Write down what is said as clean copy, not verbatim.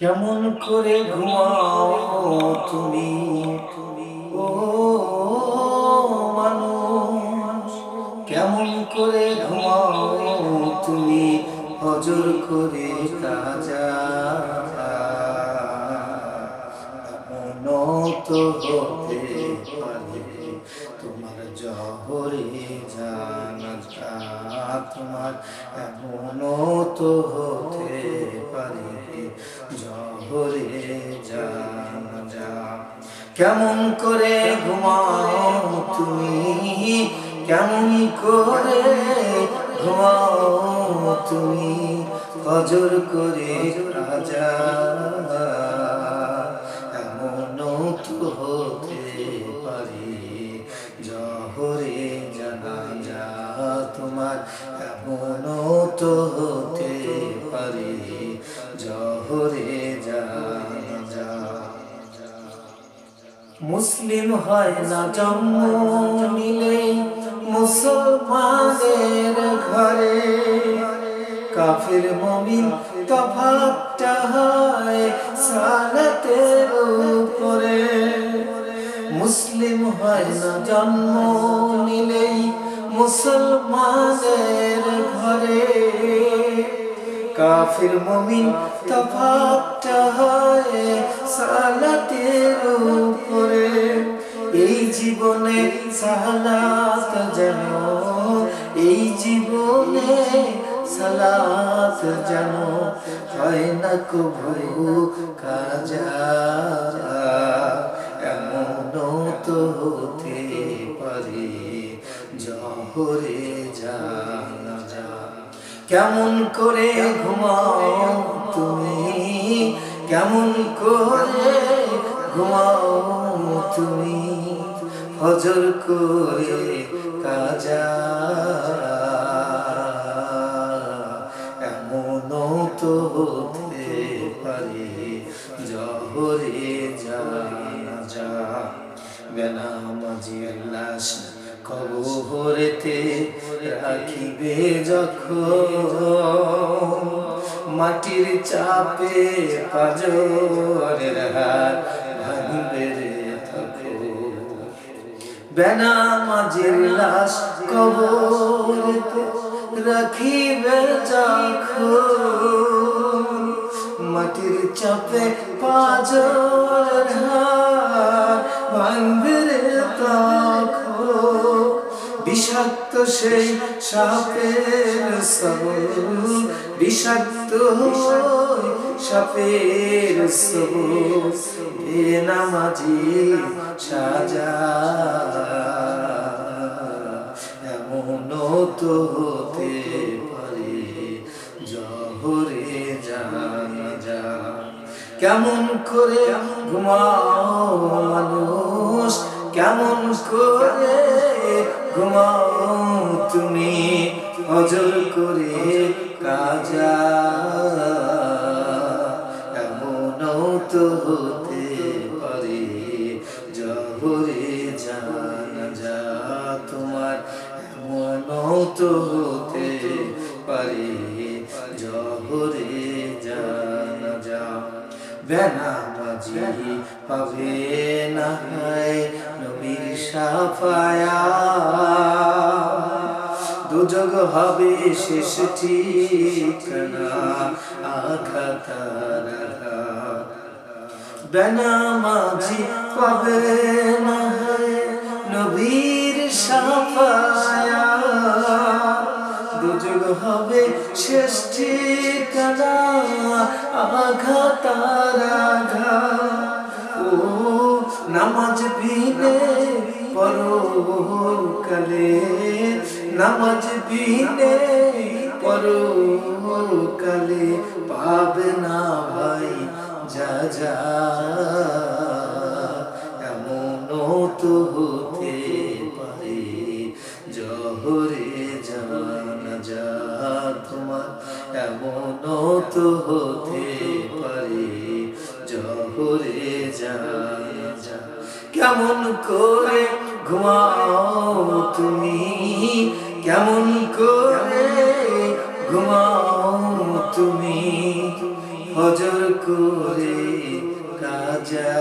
কেমন করে ঘুমাও তুমি, ও মানুষ? কেমন করে ঘুমাও তুমি, হজর করে কাজা? এমন তো হতে পারে তোমার জহরে জানাজা, তোমার এমনও তো হতে পারে জহরে জানাজা। কেমন করে ঘুমাও তুমি, কেমন করে ঘুমাও তুমি, হজর করে রাজা? এমনও তো হতে পারে জহরে জানাজা, তোমার এমনও তো হতে পারে জহরে জানাজা। মুসলিম হয় না জন্ম নিলে মুসলমানের ঘরে, কাফির মুমিন তফাৎটা হয় সালাতের উপরে। মুসলিম হয় না জন্ম নিলেই মুসলমানের ঘরে, কাফির মুমিন তফাৎটা হয় সালাতের উপরে। এই জীবনে সালাত যেন, এই জীবনে সালাত যেন হয় না কবু কাজা। এমনও তো হতে পারে জহরে জানাজা। কেমন করে ঘুমাও তুমি, কেমন করে ঘুমাও তুমি, হজর করে কাজা? এমনও তো হতে পারে জহরে জানাজা। বেনামাজির লাশ কবরেতে রাখিবে যখন, মাটির চাপে পাজরের হাত ভাঙবে রে তখন। বেনামাজির লাশ কবরেতে রাখিবে যখন, মাটির চাপে পাজরের হাত ভাঙবে রে তখন। বিষাক্ত সেই সাপের সবল, বিষাক্ত সাপের সবল, বেনামাজি সাজা। এমনও তো হতে পারে জহরে জানাজা। কেমন করে ঘুমাও মানুষ, কেমন করে ঘুমাও তুমি, হজর করে কাজা? এমনও তো হতে পারে জহরে জানাজা, তোমার এমনও তো হতে পারে জহরে জানাজা। বেনামাজি পাবে না নবীর শাফায়াত, দুজগ হবে শেষ ঠিকানা আঘাতার আঘাত। বেনামাজি পাবে না নবীর শাফায়াত, দুজগ হবে শেষ ঠিকানা আঘাতার আঘাত। ও নামাজ বিনে পরকালে, নামাজ বিনে পরকালে পাবে না ভাই যা যা। এমনও তো হতে পারে জহরে জানাজা, তোমার এমনও তো হতে পারে জহরে জানাজা। কেমন করে ঘুমাও তুমি, কেমন করে ঘুমাও তুমি, হজর করে কাজা